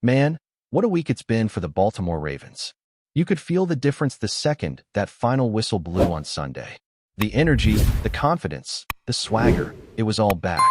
Man, what a week it's been for the Baltimore Ravens. You could feel the difference the second that final whistle blew on Sunday. The energy, the confidence, the swagger, it was all back.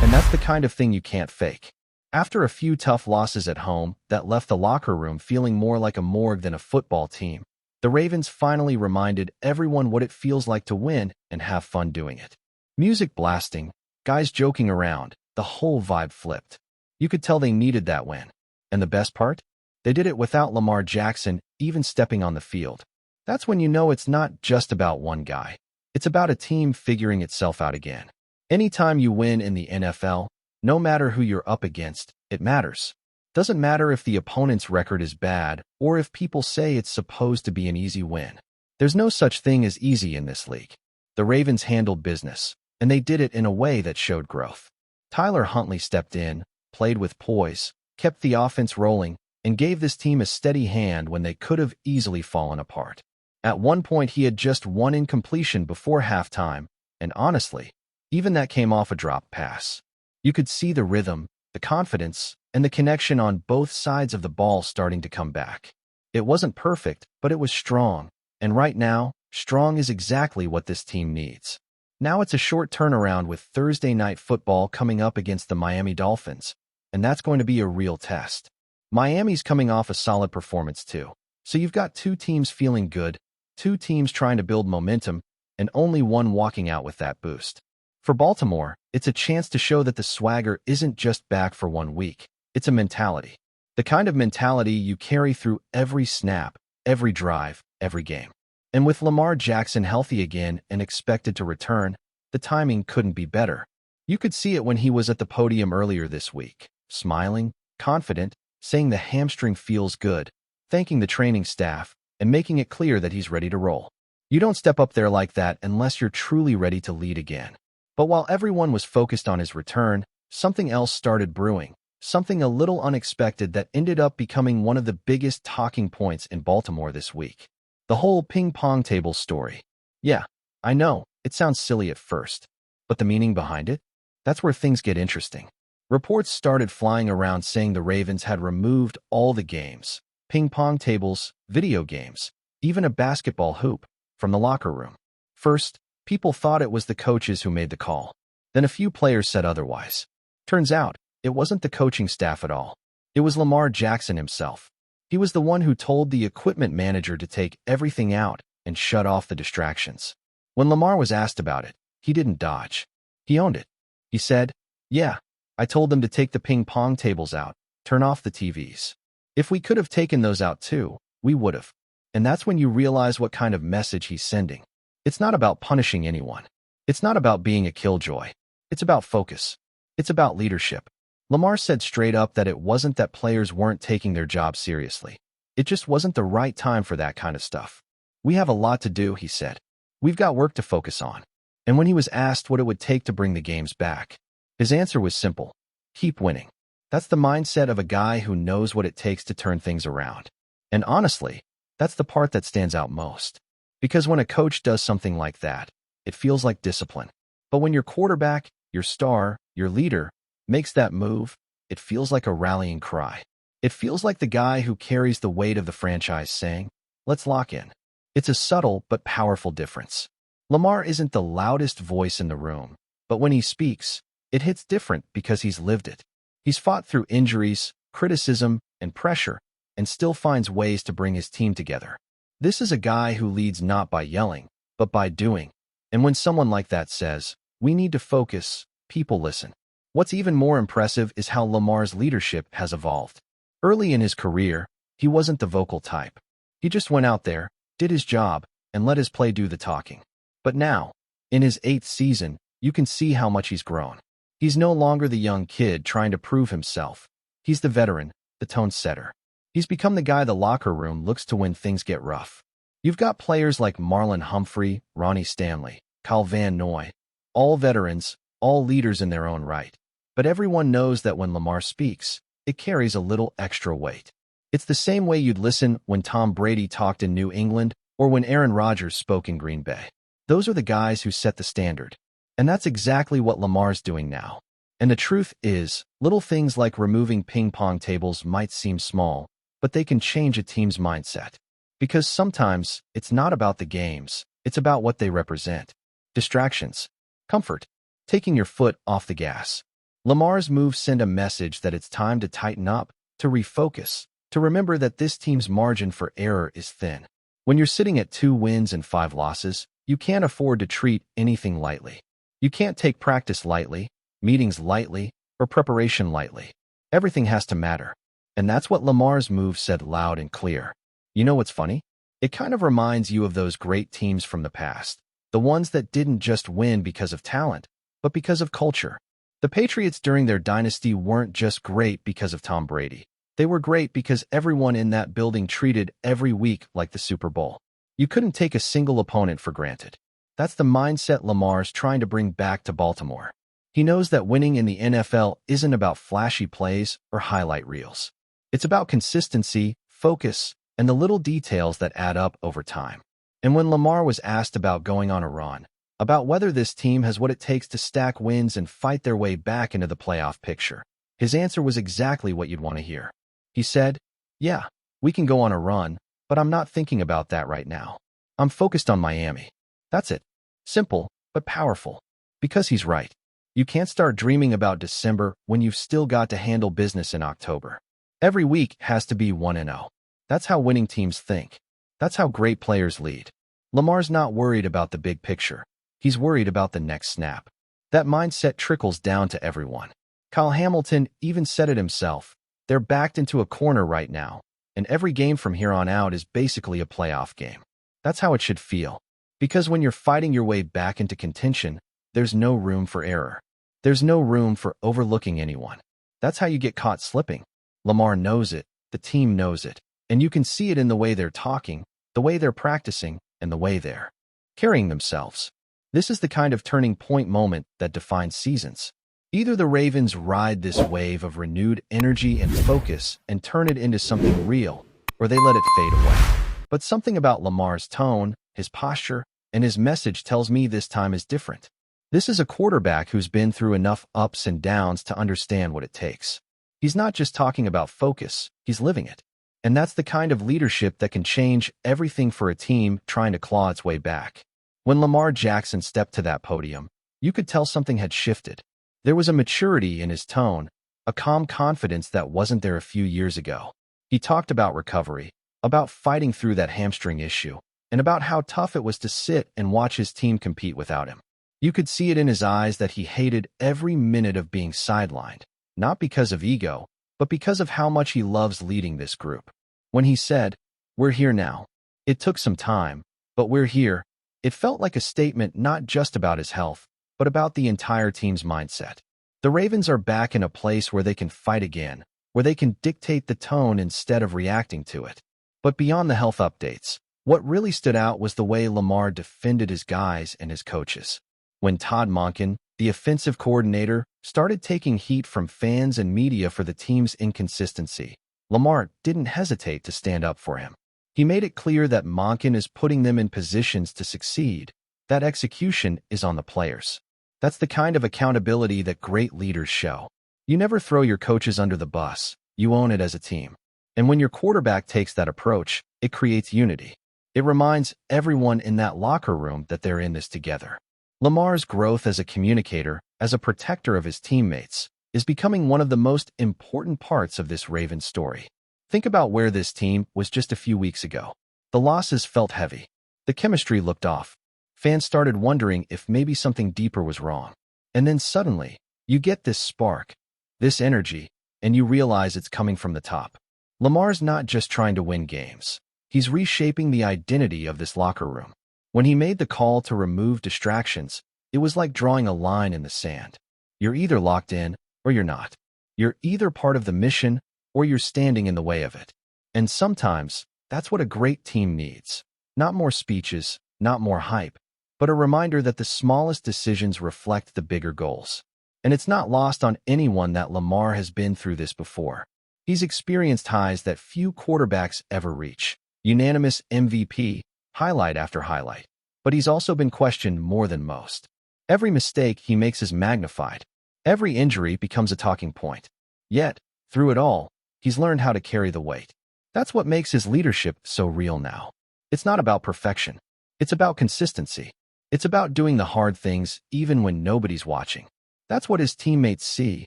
And that's the kind of thing you can't fake. After a few tough losses at home that left the locker room feeling more like a morgue than a football team, the Ravens finally reminded everyone what it feels like to win and have fun doing it. Music blasting, guys joking around, the whole vibe flipped. You could tell they needed that win. And the best part? They did it without Lamar Jackson even stepping on the field. That's when you know it's not just about one guy. It's about a team figuring itself out again. Anytime you win in the NFL, no matter who you're up against, it matters. Doesn't matter if the opponent's record is bad or if people say it's supposed to be an easy win. There's no such thing as easy in this league. The Ravens handled business, and they did it in a way that showed growth. Tyler Huntley stepped in, played with poise, kept the offense rolling, and gave this team a steady hand when they could have easily fallen apart. At one point, he had just one incompletion before halftime, and honestly, even that came off a drop pass. You could see the rhythm, the confidence, and the connection on both sides of the ball starting to come back. It wasn't perfect, but it was strong, and right now, strong is exactly what this team needs. Now it's a short turnaround with Thursday night football coming up against the Miami Dolphins, and that's going to be a real test. Miami's coming off a solid performance too, so you've got two teams feeling good, two teams trying to build momentum, and only one walking out with that boost. For Baltimore, it's a chance to show that the swagger isn't just back for 1 week. It's a mentality. The kind of mentality you carry through every snap, every drive, every game. And with Lamar Jackson healthy again and expected to return, the timing couldn't be better. You could see it when he was at the podium earlier this week, smiling, confident, saying the hamstring feels good, thanking the training staff, and making it clear that he's ready to roll. You don't step up there like that unless you're truly ready to lead again. But while everyone was focused on his return, something else started brewing, something a little unexpected that ended up becoming one of the biggest talking points in Baltimore this week. The whole ping-pong table story. Yeah, I know, it sounds silly at first, but the meaning behind it? That's where things get interesting. Reports started flying around saying the Ravens had removed all the games, ping-pong tables, video games, even a basketball hoop, from the locker room. First, people thought it was the coaches who made the call. Then a few players said otherwise. Turns out, it wasn't the coaching staff at all. It was Lamar Jackson himself. He was the one who told the equipment manager to take everything out and shut off the distractions. When Lamar was asked about it, he didn't dodge. He owned it. He said, "Yeah, I told them to take the ping-pong tables out, turn off the TVs. If we could have taken those out too, we would have." And that's when you realize what kind of message he's sending. It's not about punishing anyone. It's not about being a killjoy. It's about focus. It's about leadership. Lamar said straight up that it wasn't that players weren't taking their job seriously. It just wasn't the right time for that kind of stuff. "We have a lot to do," he said. "We've got work to focus on." And when he was asked what it would take to bring the games back, his answer was simple: keep winning. That's the mindset of a guy who knows what it takes to turn things around. And honestly, that's the part that stands out most. Because when a coach does something like that, it feels like discipline. But when your quarterback, your star, your leader, makes that move, it feels like a rallying cry. It feels like the guy who carries the weight of the franchise saying, "Let's lock in." It's a subtle but powerful difference. Lamar isn't the loudest voice in the room, but when he speaks, it hits different because he's lived it. He's fought through injuries, criticism, and pressure, and still finds ways to bring his team together. This is a guy who leads not by yelling, but by doing. And when someone like that says, "We need to focus," people listen. What's even more impressive is how Lamar's leadership has evolved. Early in his career, he wasn't the vocal type. He just went out there, did his job, and let his play do the talking. But now, in his 8th season, you can see how much he's grown. He's no longer the young kid trying to prove himself. He's the veteran, the tone setter. He's become the guy the locker room looks to when things get rough. You've got players like Marlon Humphrey, Ronnie Stanley, Kyle Van Noy, all veterans, all leaders in their own right. But everyone knows that when Lamar speaks, it carries a little extra weight. It's the same way you'd listen when Tom Brady talked in New England or when Aaron Rodgers spoke in Green Bay. Those are the guys who set the standard. And that's exactly what Lamar's doing now. And the truth is, little things like removing ping pong tables might seem small, but they can change a team's mindset. Because sometimes, it's not about the games, it's about what they represent. Distractions, comfort, taking your foot off the gas. Lamar's moves send a message that it's time to tighten up, to refocus, to remember that this team's margin for error is thin. When you're sitting at 2 wins and 5 losses, you can't afford to treat anything lightly. You can't take practice lightly, meetings lightly, or preparation lightly. Everything has to matter. And that's what Lamar's move said loud and clear. You know what's funny? It kind of reminds you of those great teams from the past. The ones that didn't just win because of talent, but because of culture. The Patriots during their dynasty weren't just great because of Tom Brady. They were great because everyone in that building treated every week like the Super Bowl. You couldn't take a single opponent for granted. That's the mindset Lamar's trying to bring back to Baltimore. He knows that winning in the NFL isn't about flashy plays or highlight reels. It's about consistency, focus, and the little details that add up over time. And when Lamar was asked about going on a run, about whether this team has what it takes to stack wins and fight their way back into the playoff picture, his answer was exactly what you'd want to hear. He said, "Yeah, we can go on a run, but I'm not thinking about that right now. I'm focused on Miami." That's it. Simple, but powerful. Because he's right. You can't start dreaming about December when you've still got to handle business in October. Every week has to be 1-0. That's how winning teams think. That's how great players lead. Lamar's not worried about the big picture. He's worried about the next snap. That mindset trickles down to everyone. Kyle Hamilton even said it himself. They're backed into a corner right now, and every game from here on out is basically a playoff game. That's how it should feel. Because when you're fighting your way back into contention, there's no room for error. There's no room for overlooking anyone. That's how you get caught slipping. Lamar knows it, the team knows it, and you can see it in the way they're talking, the way they're practicing, and the way they're carrying themselves. This is the kind of turning point moment that defines seasons. Either the Ravens ride this wave of renewed energy and focus and turn it into something real, or they let it fade away. But something about Lamar's tone, his posture, and his message tells me this time is different. This is a quarterback who's been through enough ups and downs to understand what it takes. He's not just talking about focus, he's living it. And that's the kind of leadership that can change everything for a team trying to claw its way back. When Lamar Jackson stepped to that podium, you could tell something had shifted. There was a maturity in his tone, a calm confidence that wasn't there a few years ago. He talked about recovery, about fighting through that hamstring issue, and about how tough it was to sit and watch his team compete without him. You could see it in his eyes that he hated every minute of being sidelined, not because of ego, but because of how much he loves leading this group. When he said, "We're here now," it took some time, but we're here. It felt like a statement not just about his health, but about the entire team's mindset. The Ravens are back in a place where they can fight again, where they can dictate the tone instead of reacting to it. But beyond the health updates, what really stood out was the way Lamar defended his guys and his coaches. When Todd Monken, the offensive coordinator, started taking heat from fans and media for the team's inconsistency, Lamar didn't hesitate to stand up for him. He made it clear that Monken is putting them in positions to succeed, that execution is on the players. That's the kind of accountability that great leaders show. You never throw your coaches under the bus, you own it as a team. And when your quarterback takes that approach, it creates unity. It reminds everyone in that locker room that they're in this together. Lamar's growth as a communicator, as a protector of his teammates, is becoming one of the most important parts of this Ravens story. Think about where this team was just a few weeks ago. The losses felt heavy. The chemistry looked off. Fans started wondering if maybe something deeper was wrong. And then suddenly, you get this spark, this energy, and you realize it's coming from the top. Lamar's not just trying to win games. He's reshaping the identity of this locker room. When he made the call to remove distractions, it was like drawing a line in the sand. You're either locked in or you're not. You're either part of the mission or you're standing in the way of it. And sometimes, that's what a great team needs. Not more speeches, not more hype, but a reminder that the smallest decisions reflect the bigger goals. And it's not lost on anyone that Lamar has been through this before. He's experienced highs that few quarterbacks ever reach. Unanimous MVP, highlight after highlight. But he's also been questioned more than most. Every mistake he makes is magnified. Every injury becomes a talking point. Yet, through it all, he's learned how to carry the weight. That's what makes his leadership so real now. It's not about perfection. It's about consistency. It's about doing the hard things even when nobody's watching. That's what his teammates see,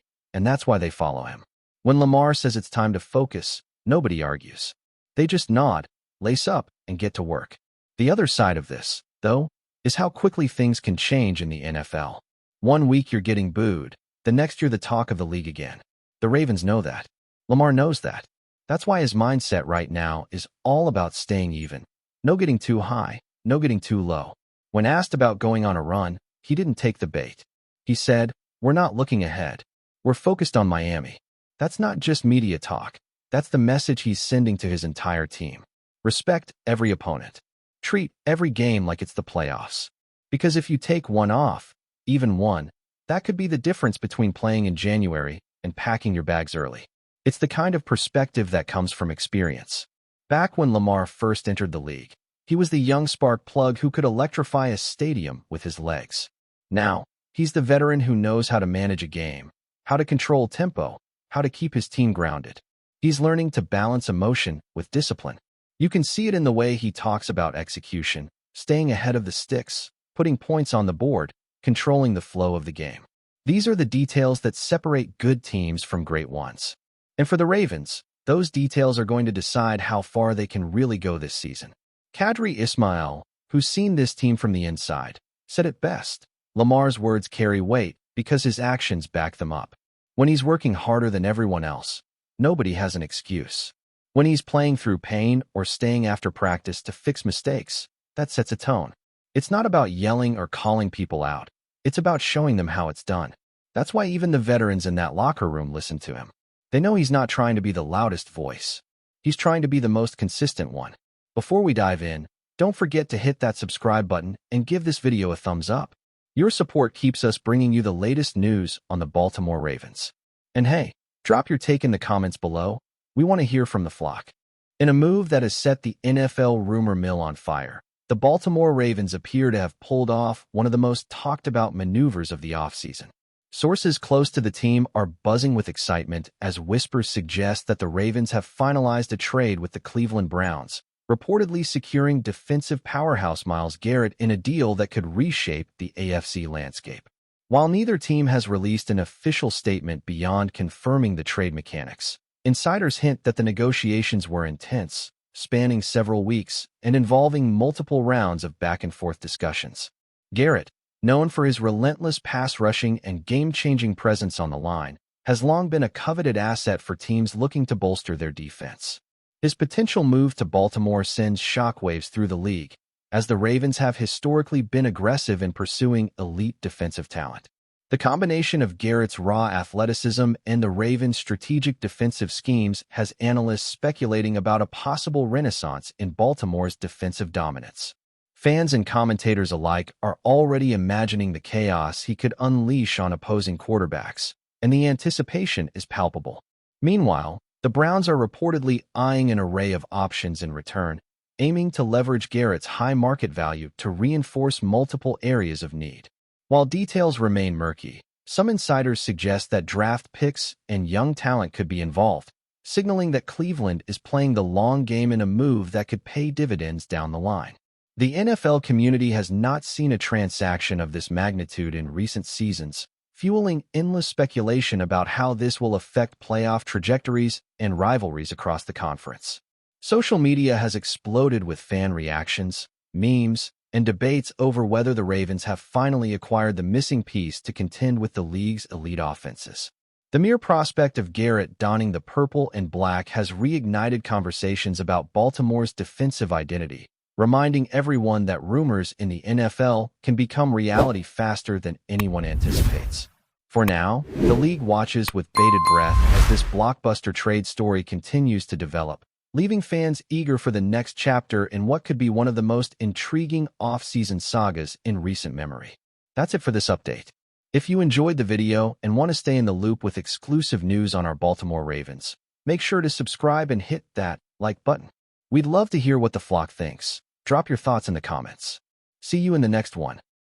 and that's why they follow him. When Lamar says it's time to focus, nobody argues. They just nod, lace up, and get to work. The other side of this, though, is how quickly things can change in the NFL. One week you're getting booed, the next you're the talk of the league again. The Ravens know that. Lamar knows that. That's why his mindset right now is all about staying even. No getting too high, no getting too low. When asked about going on a run, he didn't take the bait. He said, "We're not looking ahead. We're focused on Miami." That's not just media talk. That's the message he's sending to his entire team. Respect every opponent. Treat every game like it's the playoffs. Because if you take one off, even one, that could be the difference between playing in January and packing your bags early. It's the kind of perspective that comes from experience. Back when Lamar first entered the league, he was the young spark plug who could electrify a stadium with his legs. Now, he's the veteran who knows how to manage a game, how to control tempo, how to keep his team grounded. He's learning to balance emotion with discipline. You can see it in the way he talks about execution, staying ahead of the sticks, putting points on the board, controlling the flow of the game. These are the details that separate good teams from great ones. And for the Ravens, those details are going to decide how far they can really go this season. Qadry Ismail, who's seen this team from the inside, said it best. Lamar's words carry weight because his actions back them up. When he's working harder than everyone else, nobody has an excuse. When he's playing through pain or staying after practice to fix mistakes, that sets a tone. It's not about yelling or calling people out. It's about showing them how it's done. That's why even the veterans in that locker room listen to him. They know he's not trying to be the loudest voice. He's trying to be the most consistent one. Before we dive in, don't forget to hit that subscribe button and give this video a thumbs up. Your support keeps us bringing you the latest news on the Baltimore Ravens. And hey, drop your take in the comments below. We want to hear from the flock. In a move that has set the NFL rumor mill on fire, the Baltimore Ravens appear to have pulled off one of the most talked about maneuvers of the offseason. Sources close to the team are buzzing with excitement as whispers suggest that the Ravens have finalized a trade with the Cleveland Browns, reportedly securing defensive powerhouse Myles Garrett in a deal that could reshape the AFC landscape. While neither team has released an official statement beyond confirming the trade mechanics, insiders hint that the negotiations were intense, spanning several weeks and involving multiple rounds of back-and-forth discussions. Garrett, known for his relentless pass rushing and game-changing presence on the line, has long been a coveted asset for teams looking to bolster their defense. His potential move to Baltimore sends shockwaves through the league, as the Ravens have historically been aggressive in pursuing elite defensive talent. The combination of Garrett's raw athleticism and the Ravens' strategic defensive schemes has analysts speculating about a possible renaissance in Baltimore's defensive dominance. Fans and commentators alike are already imagining the chaos he could unleash on opposing quarterbacks, and the anticipation is palpable. Meanwhile, the Browns are reportedly eyeing an array of options in return, aiming to leverage Garrett's high market value to reinforce multiple areas of need. While details remain murky, some insiders suggest that draft picks and young talent could be involved, signaling that Cleveland is playing the long game in a move that could pay dividends down the line. The NFL community has not seen a transaction of this magnitude in recent seasons, fueling endless speculation about how this will affect playoff trajectories and rivalries across the conference. Social media has exploded with fan reactions, memes, and debates over whether the Ravens have finally acquired the missing piece to contend with the league's elite offenses. The mere prospect of Garrett donning the purple and black has reignited conversations about Baltimore's defensive identity, reminding everyone that rumors in the NFL can become reality faster than anyone anticipates. For now, the league watches with bated breath as this blockbuster trade story continues to develop, leaving fans eager for the next chapter in what could be one of the most intriguing off-season sagas in recent memory. That's it for this update. If you enjoyed the video and want to stay in the loop with exclusive news on our Baltimore Ravens, make sure to subscribe and hit that like button. We'd love to hear what the flock thinks. Drop your thoughts in the comments. See you in the next one.